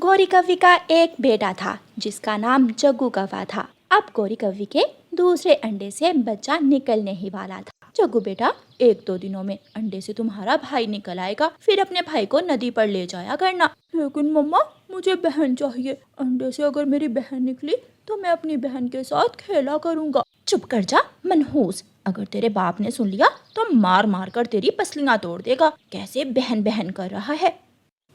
गौरी कव्वी का एक बेटा था जिसका नाम जग्गू कौवा था। अब गौरी कव्वी के दूसरे अंडे से बच्चा निकलने ही वाला था। जग्गू बेटा, 1-2 दिनों में अंडे से तुम्हारा भाई निकल आएगा, फिर अपने भाई को नदी पर ले जाया करना। लेकिन मम्मा, मुझे बहन चाहिए। अंडे से अगर मेरी बहन निकली तो मैं अपनी बहन के साथ खेला करूँगा। चुप कर जा मनहूस, अगर तेरे बाप ने सुन लिया तो मार मार कर तेरी पसलियाँ तोड़ देगा। कैसे बहन बहन कर रहा है।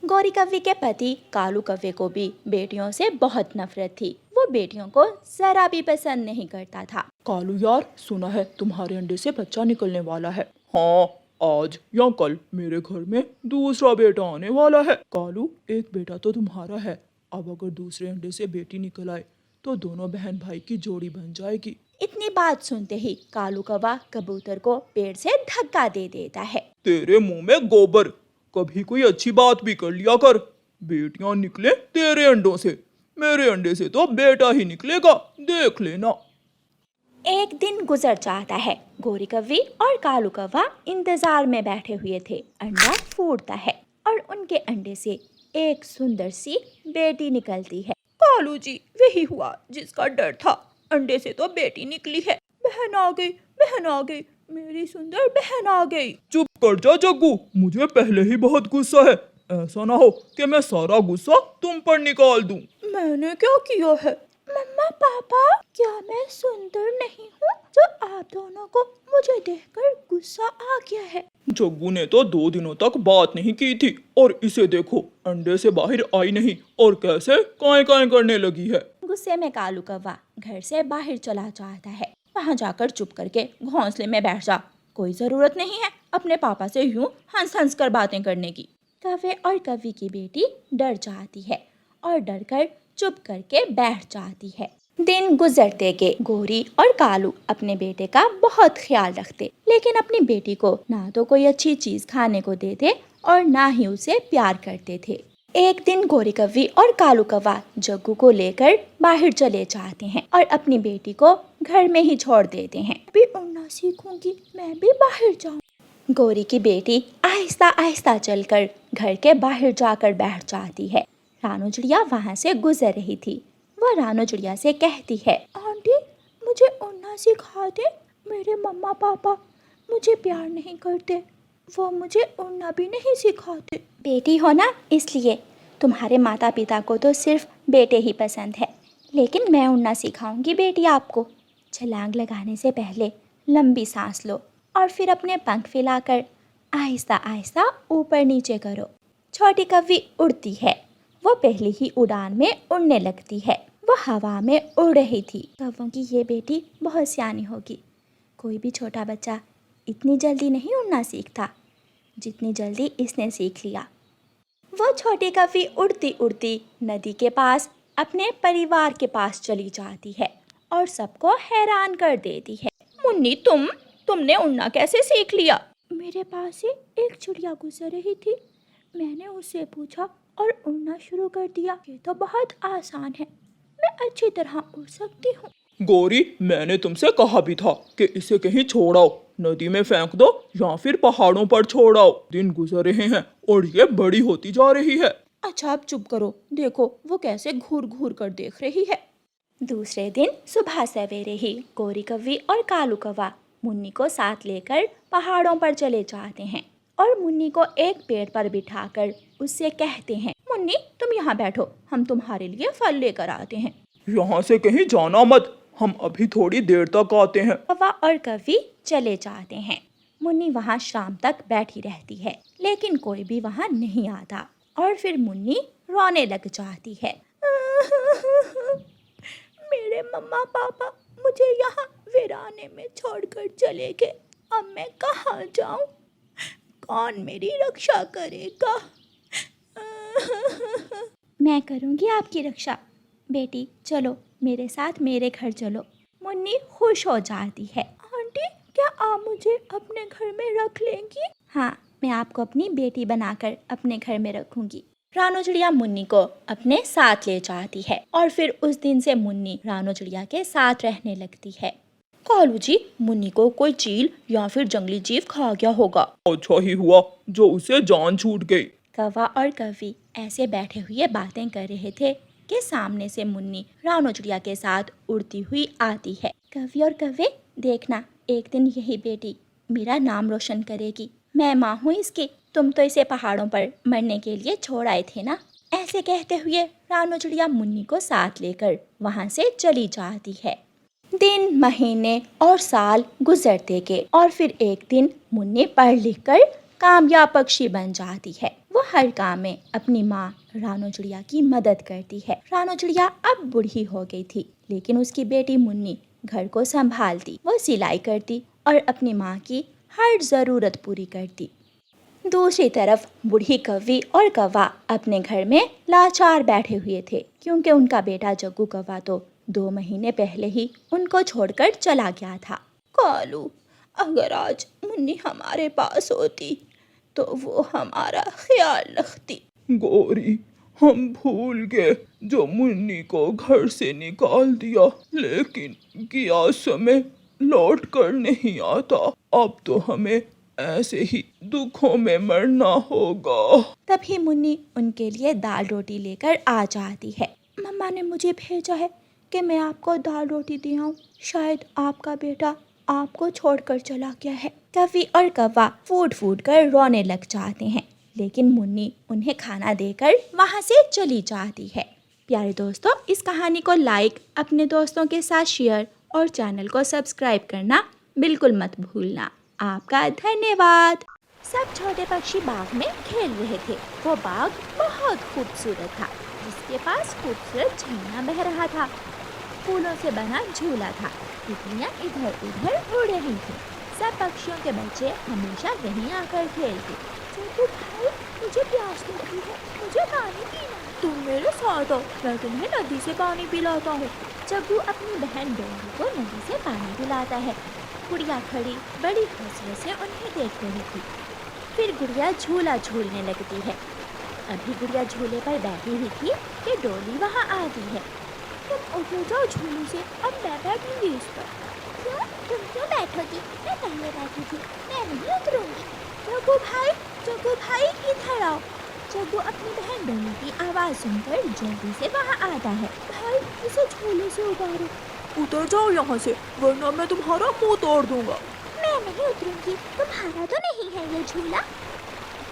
गौरी कव्वी के पति कालू कव्वे को भी बेटियों से बहुत नफरत थी। वो बेटियों को जरा भी पसंद नहीं करता था। कालू यार, सुना है तुम्हारे अंडे से बच्चा निकलने वाला है। हाँ, आज या कल मेरे घर में दूसरा बेटा आने वाला है। कालू, एक बेटा तो तुम्हारा है, अब अगर दूसरे अंडे से बेटी निकल आए तो दोनों बहन भाई की जोड़ी बन जाएगी। इतनी बात सुनते ही कालू कौवा कबूतर को पेड़ से धक्का दे देता है। तेरे मुंह में गोबर, कभी कोई अच्छी बात भी कर लिया कर। बेटियां निकले तेरे अंडों से, मेरे अंडे से तो बेटा ही निकलेगा, देख लेना। एक दिन गुजर जाता है। गौरी कव्वी और कालू कौवा इंतजार में बैठे हुए थे। अंडा फूटता है और उनके अंडे से एक सुंदर सी बेटी निकलती है। कालू जी, वही हुआ जिसका डर था। अंडे से तो बेटी निकली है। बहन आ गई, बहन आ गई, मेरी सुंदर बहन आ गई। चुप कर जा जग्गू, मुझे पहले ही बहुत गुस्सा है। ऐसा ना हो कि मैं सारा गुस्सा तुम पर निकाल दूं। मैंने क्या किया है? मम्मा पापा, क्या मैं सुंदर नहीं हूँ जो आप दोनों को मुझे देखकर गुस्सा आ गया है? जग्गू ने तो 2 दिनों तक बात नहीं की थी और इसे देखो, अंडे से बाहर आई नहीं और कैसे काएं काएं करने लगी है। गुस्से में कालू कौवा घर से बाहर चला जाता है। वहाँ जाकर चुप करके घोंसले में बैठ जा। कोई जरूरत नहीं है अपने पापा से यूं हंस हंस कर बातें करने की। कौवे और कव्वी की बेटी डर जाती है और डर कर चुप करके बैठ जाती है। दिन गुजरते के गौरी और कालू अपने बेटे का बहुत ख्याल रखते, लेकिन अपनी बेटी को ना तो कोई अच्छी चीज खाने को देते और ना ही उसे प्यार करते थे। एक दिन गौरी कव्वी और कालू कौवा जग्गू को लेकर बाहर चले जाते हैं और अपनी बेटी को घर में ही छोड़ देते हैं। भी उड़ना सीखूंगी, मैं भी बाहर जाऊं। गौरी की बेटी आहिस्ता आहिस्ता चलकर घर के बाहर जाकर बैठ जाती है। रानू चिड़िया वहाँ से गुजर रही थी। वह रानू चिड़िया से कहती है, आंटी, मुझे उड़ना सिखा दे। मेरे मम्मा पापा मुझे प्यार नहीं करते, वो मुझे उड़ना भी नहीं सिखाते। बेटी हो ना, इसलिए तुम्हारे माता पिता को तो सिर्फ बेटे ही पसंद है, लेकिन मैं उड़ना सिखाऊंगी बेटी आपको। छलांग लगाने से पहले लंबी सांस लो और फिर अपने पंख फैलाकर आहिस्ता आहिस्ता ऊपर नीचे करो। छोटी कव्वी उड़ती है। वो पहली ही उड़ान में उड़ने लगती है। वो हवा में उड़ रही थी। कव्वों की ये बेटी बहुत सियानी होगी। कोई भी छोटा बच्चा इतनी जल्दी नहीं उड़ना सीखता जितनी जल्दी इसने सीख लिया। वो छोटी कव्वी उड़ती उड़ती नदी के पास अपने परिवार के पास चली जाती है और सबको हैरान कर देती है। मुन्नी, तुमने उड़ना कैसे सीख लिया? मेरे पास से एक चिड़िया गुजर रही थी, मैंने उससे पूछा और उड़ना शुरू कर दिया। ये तो बहुत आसान है, मैं अच्छी तरह उड़ सकती हूँ। गौरी, मैंने तुमसे कहा भी था कि इसे कहीं छोड़ आओ, नदी में फेंक दो या फिर पहाड़ों पर छोड़ आओ। दिन गुजर रहे हैं और ये बड़ी होती जा रही है। अच्छा, अब चुप करो, देखो वो कैसे घूर घूर कर देख रही है। दूसरे दिन सुबह सवेरे ही गौरी कव्वी और कालू कौवा मुन्नी को साथ लेकर पहाड़ों पर चले जाते हैं और मुन्नी को एक पेड़ पर बिठाकर उससे कहते हैं, मुन्नी तुम यहाँ बैठो, हम तुम्हारे लिए फल लेकर आते हैं। यहाँ से कहीं जाना मत, हम अभी थोड़ी देर तक आते हैं। कौवा और कव्वी चले जाते हैं। मुन्नी वहाँ शाम तक बैठी रहती है, लेकिन कोई भी वहाँ नहीं आता और फिर मुन्नी रोने लग जाती है। मेरे मम्मा पापा मुझे यहाँ वीराने में छोड़कर चले गए, अब मैं कहाँ जाऊँ? कौन मेरी रक्षा करेगा? मैं करूँगी आपकी रक्षा। बेटी चलो मेरे साथ मेरे घर चलो। मुन्नी खुश हो जाती है। आंटी, क्या आप मुझे अपने घर में रख लेंगी? हाँ, मैं आपको अपनी बेटी बनाकर अपने घर में रखूंगी। रानू चिड़िया मुन्नी को अपने साथ ले जाती है और फिर उस दिन से मुन्नी रानू चिड़िया के साथ रहने लगती है। कालू जी, मुन्नी को कोई चील या फिर जंगली जीव खा गया होगा। अच्छा ही हुआ जो उसे जान छूट गई। कौवा और कव्वी ऐसे बैठे हुए बातें कर रहे थे कि सामने से मुन्नी रानो चिड़िया के साथ उड़ती हुई आती है। कौवे और कौवे, देखना एक दिन यही बेटी मेरा नाम रोशन करेगी। मैं माँ हूँ इसकी, तुम तो इसे पहाड़ों पर मरने के लिए छोड़ आए थे ना। ऐसे कहते हुए रानो चिड़िया मुन्नी को साथ लेकर वहाँ से चली जाती है। दिन, महीने और साल गुजरते गए और फिर एक दिन मुन्नी पढ़ लिख कर कामयाब पक्षी बन जाती है। वो हर काम में अपनी माँ रानो चिड़िया की मदद करती है। रानो चिड़िया अब बूढ़ी हो गई थी, लेकिन उसकी बेटी मुन्नी घर को संभालती। वो सिलाई करती और अपनी माँ की हर जरूरत पूरी करती। दूसरी तरफ बूढ़ी कौवी और कौवा अपने घर में लाचार बैठे हुए थे, क्योंकि उनका बेटा जग्गू कौवा तो 2 महीने पहले ही उनको छोड़कर चला गया था। कालू, अगर आज मुन्नी हमारे पास होती तो वो हमारा ख्याल रखती। गौरी, हम भूल गए जो मुन्नी को घर से निकाल दिया, लेकिन गया समय लौट कर नहीं आता। अब तो हमें ऐसे ही दुखों में मरना होगा। तभी मुन्नी उनके लिए दाल रोटी लेकर आ जाती है। मम्मा ने मुझे भेजा है कि मैं आपको दाल रोटी दे आऊं। शायद आपका बेटा आपको छोड़कर चला गया है। कौवी और कौवा फूट फूट कर रोने लग जाते हैं, लेकिन मुन्नी उन्हें खाना देकर वहाँ से चली जाती है। प्यारे दोस्तों, इस कहानी को लाइक, अपने दोस्तों के साथ शेयर और चैनल को सब्सक्राइब करना बिल्कुल मत भूलना। आपका धन्यवाद। सब छोटे पक्षी बाग में खेल रहे थे। वो बाग बहुत खूबसूरत था, जिसके पास खूबसूरत झरना बह रहा था। फूलों से बना झूला था। तितलियां इधर उधर उड़ रही थी। सब पक्षियों के बच्चे हमेशा वहीं आकर खेलते। छोटू भाई, मुझे प्यास लगी है, मुझे पानी पीना है। तुम मेरे साथ आओ, मैं तुम्हें नदी से पानी पिलाता हूँ। जग्गू अपनी बहन डोंगी को नदी से पानी पिलाता है। गुड़िया खड़ी बड़ी हौसले से उन्हें देख रही थी। फिर गुड़िया झूला झूलने लगती है। अभी गुड़िया झूले पर बैठी हुई थी कि डोली वहाँ आती है। तुम उतर जाओ झूले से, अब मैं बैठूंगी इस पर। क्यों? तुम क्यों बैठोगी? मैं पहले बैठी थी, मैं नहीं उतरूंगी। जग्गू भाई इधर आओ। जग्गू अपनी बहन डोली की आवाज़ सुनकर जल्दी से वहाँ आता है। भाई, इसे झूले से उतारो। उतर जाओ यहाँ से, वरना मैं तुम्हारा मुंह तोड़ दूंगा। मैं नहीं उतरूंगी, तुम्हारा तो नहीं है ये झूला।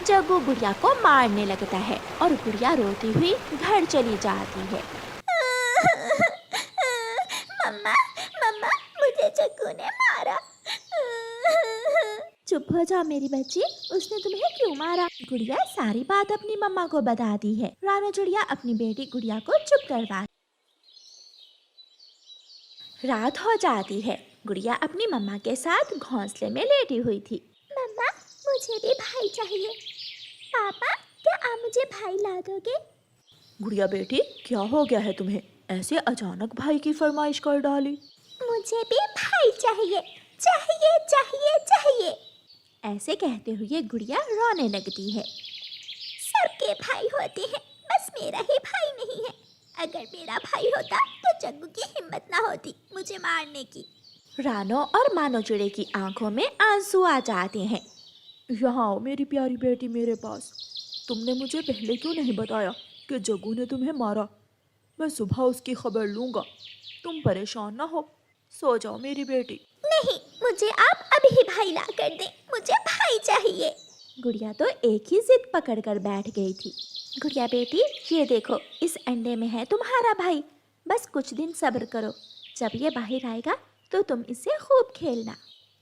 जग्गू गुड़िया को मारने लगता है और गुड़िया रोती हुई घर चली जाती है। मम्मा, मम्मा, मुझे जग्गू ने मारा। चुप हो जाओ मेरी बच्ची, उसने तुम्हें क्यों मारा? गुड़िया सारी बात अपनी मम्मा को बताती है। रानो चिड़िया अपनी बेटी गुड़िया को चुप करवा। रात हो जाती है। गुड़िया अपनी मम्मा के साथ घोंसले में लेटी हुई थी। मम्मा, मुझे भी भाई चाहिए। पापा, क्या आप मुझे भाई ला दोगे? गुड़िया बेटी, क्या हो गया है तुम्हें? ऐसे अचानक भाई की फरमाइश कर डाली। मुझे भी भाई चाहिए, चाहिए चाहिए चाहिए। ऐसे कहते हुए गुड़िया रोने लगती है। सबके भाई होते हैं, बस मेरा ही भाई नहीं है। अगर मेरा भाई होता तो जग्गू की हिम्मत ना होती मुझे मारने की। रानो और मानो चिड़े की आंखों में आंसू आ जाते हैं। यहाँ आओ मेरी प्यारी बेटी मेरे पास। तुमने मुझे पहले क्यों नहीं बताया कि जग्गू ने तुम्हें मारा? मैं सुबह उसकी खबर लूँगा। तुम परेशान ना हो, सो जाओ मेरी बेटी। नहीं, मुझे आप अभी ही भाई ला कर दें, मुझे भाई चाहिए। गुड़िया तो एक ही जिद पकड़ कर बैठ गई थी। गुड़िया बेटी, ये देखो, इस अंडे में है तुम्हारा भाई। बस कुछ दिन सब्र करो, जब ये बाहर आएगा तो तुम इससे खूब खेलना।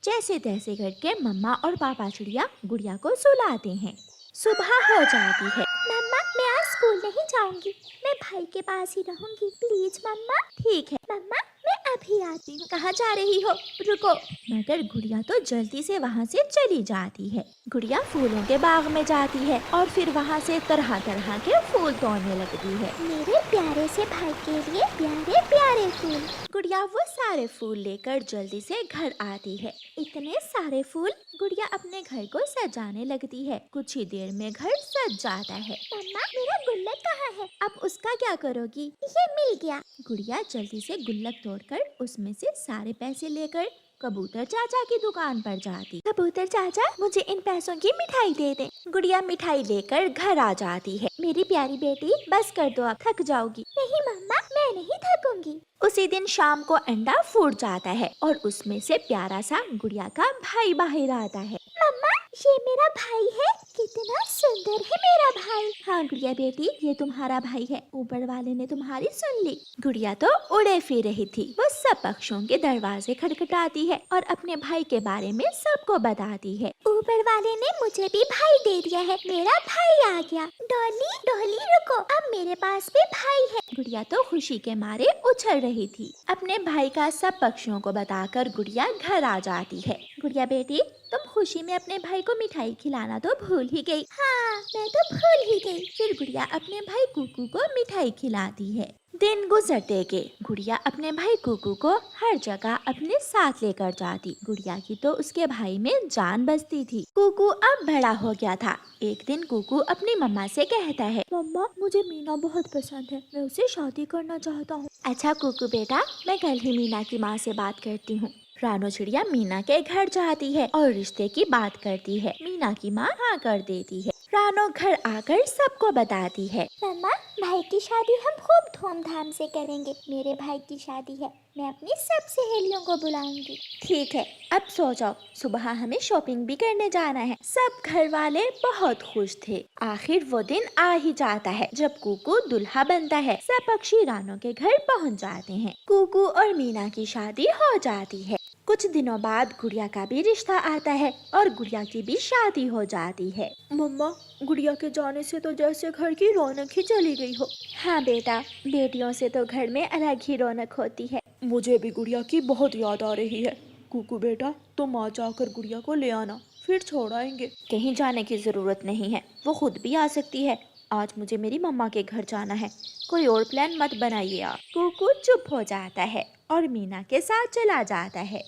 जैसे तैसे करके मम्मा और पापा चिड़िया गुड़िया को सुलाते हैं। सुबह हो जाती है। मम्मा, मैं आज स्कूल नहीं जाऊंगी, मैं भाई के पास ही रहूंगी। प्लीज मम्मा। ठीक है मम्मा, मैं अभी आती हूँ। कहाँ जा रही हो? रुको। मगर गुड़िया तो जल्दी से वहाँ से चली जाती है। गुड़िया फूलों के बाग में जाती है और फिर वहाँ से तरह तरह के फूल तोड़ने लगती है। मेरे प्यारे से भाई के लिए प्यारे प्यारे फूल। गुड़िया वो सारे फूल लेकर जल्दी से घर आती है। इतने सारे फूल, गुड़िया अपने घर को सजाने लगती है। कुछ ही देर में घर सज जाता है। मम्मा, मेरा गुल्लक कहाँ है? अब उसका क्या करोगी? ये मिल गया। गुड़िया जल्दी से गुल्लक तोड़कर उसमें से सारे पैसे लेकर कबूतर चाचा की दुकान पर जाती। कबूतर चाचा, मुझे इन पैसों की मिठाई दे दे। गुड़िया मिठाई लेकर घर आ जाती है। मेरी प्यारी बेटी, बस कर दो, आप थक जाओगी। नहीं मम्मा, मैं नहीं थकूंगी। उसी दिन शाम को अंडा फूट जाता है और उसमें से प्यारा सा गुड़िया का भाई बाहर आता है। मम्मा, ये मेरा भाई है, कितना सुंदर है मेरा भाई। हाँ गुड़िया बेटी, ये तुम्हारा भाई है, ऊपर वाले ने तुम्हारी सुन ली। गुड़िया तो उड़े फिर रही थी। वो सब पक्षियों के दरवाजे खटखटाती है और अपने भाई के बारे में सबको बताती है। ऊपर वाले ने मुझे भी भाई दे दिया है, मेरा भाई आ गया। डॉली डॉली रुको, अब मेरे पास भी भाई है। गुड़िया तो खुशी के मारे उछल रही थी। अपने भाई का सब पक्षियों को बताकर गुड़िया घर आ जाती है। गुड़िया बेटी, तुम खुशी में अपने भाई को मिठाई खिलाना तो भूल ही गई। हाँ, मैं तो भूल ही गई। फिर गुड़िया अपने भाई कुकू को मिठाई खिलाती है। दिन गुजरते गए। गुड़िया अपने भाई कुकू को हर जगह अपने साथ लेकर जाती। गुड़िया की तो उसके भाई में जान बसती थी। कुकू अब बड़ा हो गया था। एक दिन कुकू अपनी मम्मा से कहता है, मम्मा, मुझे मीना बहुत पसंद है, मैं उसे शादी करना चाहता हूँ। अच्छा कुकू बेटा, मैं कल ही मीना की माँ से बात करती हूँ। रानो चिड़िया मीना के घर जाती है और रिश्ते की बात करती है। मीना की माँ हाँ कर देती है। रानो घर आकर सबको बताती है, मम्मा, भाई की शादी हम खूब धूमधाम से करेंगे। मेरे भाई की शादी है, मैं अपनी सब सहेलियों को बुलाऊंगी। ठीक है, अब सो जाओ, सुबह हमें शॉपिंग भी करने जाना है। सब घर वाले बहुत खुश थे। आखिर वो दिन आ ही जाता है जब कुकू दुल्हा बनता है। सब पक्षी रानो के घर पहुंच जाते हैं। कुकू और मीना की शादी हो जाती है। कुछ दिनों बाद गुड़िया का भी रिश्ता आता है और गुड़िया की भी शादी हो जाती है। मम्मा, गुड़िया के जाने से तो जैसे घर की रौनक ही चली गई हो। हाँ बेटा, बेटियों से तो घर में अलग ही रौनक होती है। मुझे भी गुड़िया की बहुत याद आ रही है। कुकू बेटा, तुम आज जाकर गुड़िया को ले आना, फिर छोड़ आएंगे। कहीं जाने की जरूरत नहीं है, वो खुद भी आ सकती है। आज मुझे मेरी मम्मा के घर जाना है, कोई और प्लान मत बनाइए आप। कुकू चुप हो जाता है और मीना के साथ चला जाता है।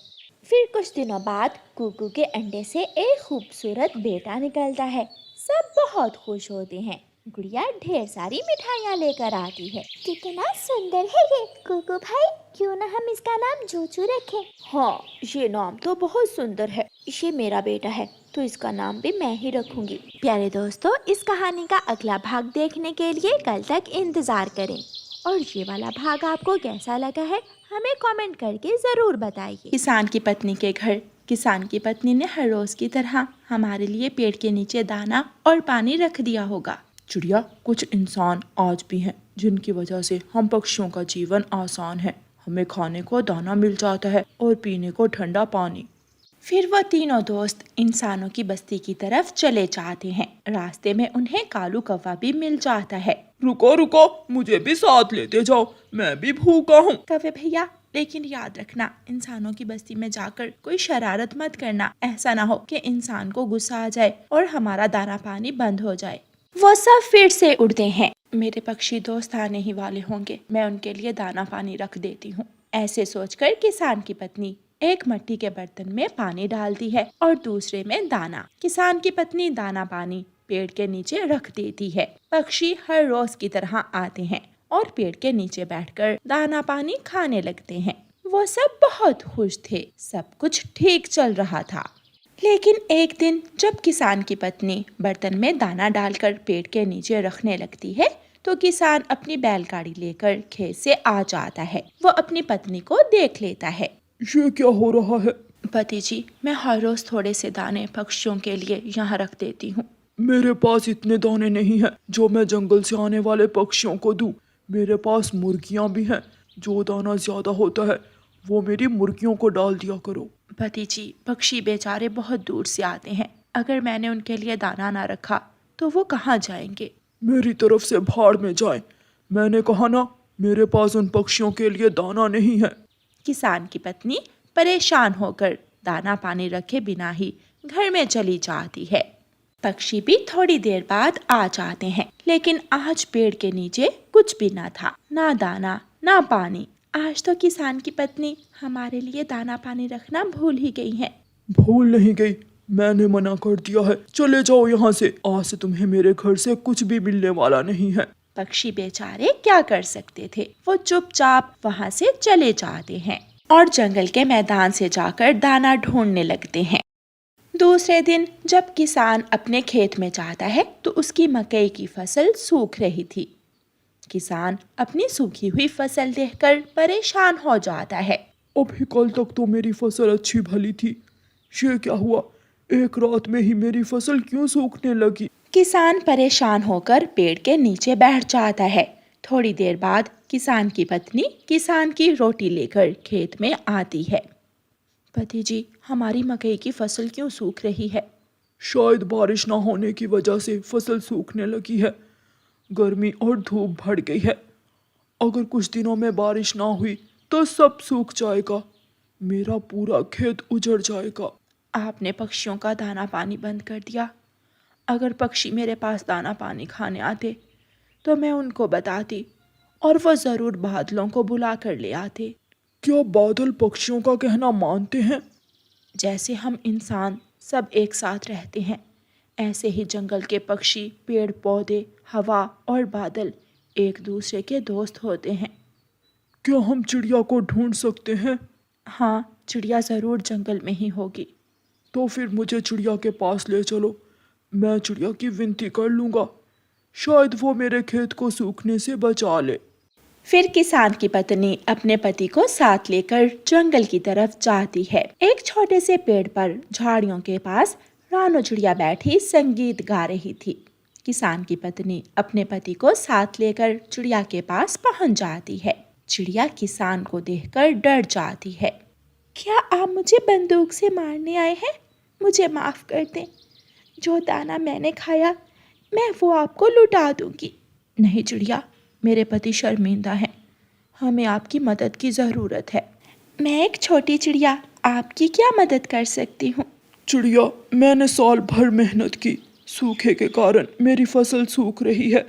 फिर कुछ दिनों बाद कुकू के अंडे से एक खूबसूरत बेटा निकलता है। सब बहुत खुश होते हैं। गुड़िया ढेर सारी मिठाइयाँ लेकर आती है। कितना सुंदर है ये कुकू भाई, क्यों ना हम इसका नाम चूचू रखें। हाँ, ये नाम तो बहुत सुंदर है। ये मेरा बेटा है तो इसका नाम भी मैं ही रखूंगी। प्यारे दोस्तों, इस कहानी का अगला भाग देखने के लिए कल तक इंतजार करें। और ये वाला भाग आपको कैसा लगा है हमें कमेंट करके जरूर बताइए। किसान की पत्नी के घर। किसान की पत्नी ने हर रोज की तरह हमारे लिए पेड़ के नीचे दाना और पानी रख दिया होगा। चिड़िया, कुछ इंसान आज भी हैं जिनकी वजह से हम पक्षियों का जीवन आसान है। हमें खाने को दाना मिल जाता है और पीने को ठंडा पानी। फिर वो तीनों दोस्त इंसानों की बस्ती की तरफ चले जाते हैं। रास्ते में उन्हें कालू कौवा भी मिल जाता है। रुको रुको, मुझे भी साथ लेते जाओ, मैं भी भूखा हूँ। कौवे भैया, लेकिन याद रखना, इंसानों की बस्ती में जाकर कोई शरारत मत करना। ऐसा ना हो कि इंसान को गुस्सा आ जाए और हमारा दाना पानी बंद हो जाए। वो सब फिर से उड़ते हैं। मेरे पक्षी दोस्त आने ही वाले होंगे, मैं उनके लिए दाना पानी रख देती हूँ। ऐसे सोचकर किसान की पत्नी एक मिट्टी के बर्तन में पानी डालती है और दूसरे में दाना। किसान की पत्नी दाना पानी पेड़ के नीचे रख देती है। पक्षी हर रोज की तरह आते हैं और पेड़ के नीचे बैठकर दाना पानी खाने लगते हैं। वो सब बहुत खुश थे, सब कुछ ठीक चल रहा था। लेकिन एक दिन जब किसान की पत्नी बर्तन में दाना डालकर पेड़ के नीचे रखने लगती है तो किसान अपनी बैलगाड़ी लेकर खेत से आ जाता है। वो अपनी पत्नी को देख लेता है। ये क्या हो रहा है? पति जी, मैं हर रोज थोड़े से दाने पक्षियों के लिए यहाँ रख देती हूँ। मेरे पास इतने दाने नहीं हैं जो मैं जंगल से आने वाले पक्षियों को दूं। मेरे पास मुर्गियाँ भी हैं, जो दाना ज्यादा होता है वो मेरी मुर्गियों को डाल दिया करो। पति जी, पक्षी बेचारे बहुत दूर से आते हैं, अगर मैंने उनके लिए दाना ना रखा तो वो कहाँ जाएंगे? मेरी तरफ से भाड़ में जाए, मैंने कहा ना, मेरे पास उन पक्षियों के लिए दाना नहीं है। किसान की पत्नी परेशान होकर दाना पानी रखे बिना ही घर में चली जाती है। पक्षी भी थोड़ी देर बाद आ जाते हैं, लेकिन आज पेड़ के नीचे कुछ भी ना था, ना दाना ना पानी। आज तो किसान की पत्नी हमारे लिए दाना पानी रखना भूल ही गई है। भूल नहीं गई, मैंने मना कर दिया है, चले जाओ यहाँ से। आज से तुम्हें मेरे घर से कुछ भी मिलने वाला नहीं है। पक्षी बेचारे क्या कर सकते थे, वो चुपचाप वहाँ से चले जाते हैं। और जंगल के मैदान से जाकर दाना ढूंढने लगते हैं। दूसरे दिन जब किसान अपने खेत में जाता है तो उसकी मकई की फसल सूख रही थी। किसान अपनी सूखी हुई फसल देखकर परेशान हो जाता है। अभी कल तक तो मेरी फसल अच्छी भली थी, ये क्या हुआ? एक रात में ही मेरी फसल क्यों सूखने लगी? किसान परेशान होकर पेड़ के नीचे बैठ जाता है। थोड़ी देर बाद किसान की पत्नी किसान की रोटी लेकर खेत में आती है। पति जी, हमारी मकई की फसल क्यों सूख रही है? शायद बारिश ना होने की वजह से फसल सूखने लगी है। गर्मी और धूप बढ़ गई है। अगर कुछ दिनों में बारिश ना हुई तो सब सूख जाएगा, मेरा पूरा खेत उजड़ जाएगा। आपने पक्षियों का दाना पानी बंद कर दिया। अगर पक्षी मेरे पास दाना पानी खाने आते तो मैं उनको बताती और वो ज़रूर बादलों को बुला कर ले आते। क्या बादल पक्षियों का कहना मानते हैं? जैसे हम इंसान सब एक साथ रहते हैं, ऐसे ही जंगल के पक्षी, पेड़ पौधे, हवा और बादल एक दूसरे के दोस्त होते हैं। क्या हम चिड़िया को ढूंढ सकते हैं? हाँ, चिड़िया ज़रूर जंगल में ही होगी। तो फिर मुझे चिड़िया के पास ले चलो, मैं चिड़िया की विनती कर लूँगा, शायद वो मेरे खेत को सूखने से बचा ले। फिर किसान की पत्नी अपने पति को साथ लेकर जंगल की तरफ जाती है। एक छोटे से पेड़ पर झाड़ियों के पास रानो चिड़िया बैठी संगीत गा रही थी। किसान की पत्नी अपने पति को साथ लेकर चिड़िया के पास पहुंच जाती है। चिड़िया किसान को देखकर डर जाती है। क्या आप मुझे बंदूक से मारने आए हैं? मुझे माफ कर दें। जो दाना मैंने खाया मैं वो आपको लुटा दूंगी। नहीं चिड़िया, मेरे पति शर्मिंदा हैं, हमें आपकी मदद की ज़रूरत है। मैं एक छोटी चिड़िया आपकी क्या मदद कर सकती हूँ? चिड़िया, मैंने साल भर मेहनत की, सूखे के कारण मेरी फसल सूख रही है।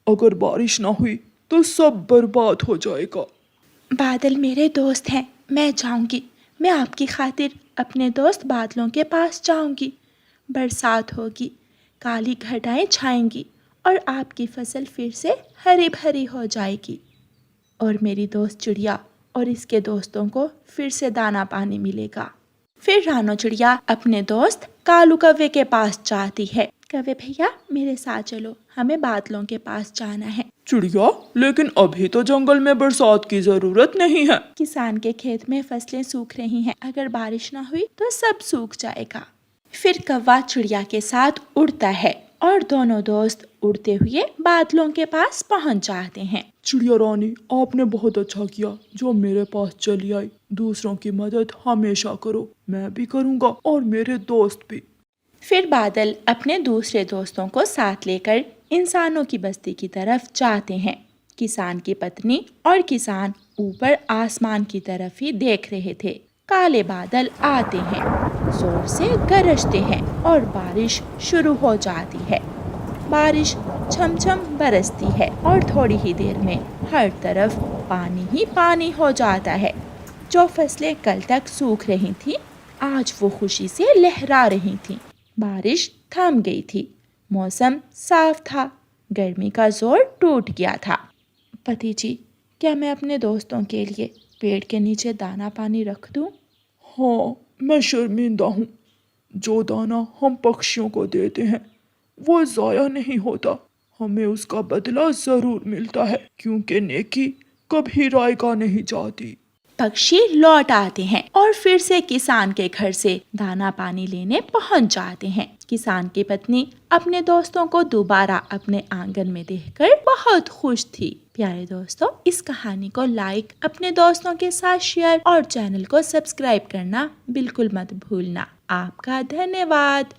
अगर बारिश ना हुई तो सब बर्बाद हो जाएगा। बादल मेरे दोस्त हैं, मैं जाऊंगी। मैं आपकी खातिर अपने दोस्त बादलों के पास जाऊंगी। बरसात होगी, काली घटाएं छाएंगी और आपकी फसल फिर से हरी भरी हो जाएगी। और मेरी दोस्त चिड़िया और इसके दोस्तों को फिर से दाना पानी मिलेगा। फिर रानो चिड़िया अपने दोस्त कालू कौवे के पास जाती है। कौवे भैया, मेरे साथ चलो, हमें बादलों के पास जाना है। चिड़िया, लेकिन अभी तो जंगल में बरसात की जरूरत नहीं है। किसान के खेत में फसलें सूख रही हैं, अगर बारिश ना हुई तो सब सूख जाएगा। फिर कौवा चिड़िया के साथ उड़ता है और दोनों दोस्त उड़ते हुए बादलों के पास पहुंच जाते हैं। चिड़िया रानी, आपने बहुत अच्छा किया जो मेरे पास चली आई। दूसरों की मदद हमेशा करो, मैं भी करूँगा और मेरे दोस्त भी। फिर बादल अपने दूसरे दोस्तों को साथ लेकर इंसानों की बस्ती की तरफ जाते हैं। किसान की पत्नी और किसान ऊपर आसमान की तरफ ही देख रहे थे। काले बादल आते हैं, जोर से गरजते हैं और बारिश शुरू हो जाती है। बारिश छमछम बरसती है और थोड़ी ही देर में हर तरफ पानी ही पानी हो जाता है। जो फसलें कल तक सूख रही थीं, आज वो खुशी से लहरा रही थीं। बारिश थम गई थी, मौसम साफ था, गर्मी का जोर टूट गया था। पति जी, क्या मैं अपने दोस्तों के लिए पेड़ के नीचे दाना पानी रख दूं? हाँ, मैं शर्मिंदा हूँ। जो दाना हम पक्षियों को देते हैं वो ज़ाया नहीं होता, हमें उसका बदला ज़रूर मिलता है, क्योंकि नेकी कभी रायगा नहीं जाती। पक्षी लौट आते हैं और फिर से किसान के घर से दाना पानी लेने पहुंच जाते हैं। किसान की पत्नी अपने दोस्तों को दोबारा अपने आंगन में देखकर बहुत खुश थी। प्यारे दोस्तों, इस कहानी को लाइक, अपने दोस्तों के साथ शेयर और चैनल को सब्सक्राइब करना बिल्कुल मत भूलना। आपका धन्यवाद।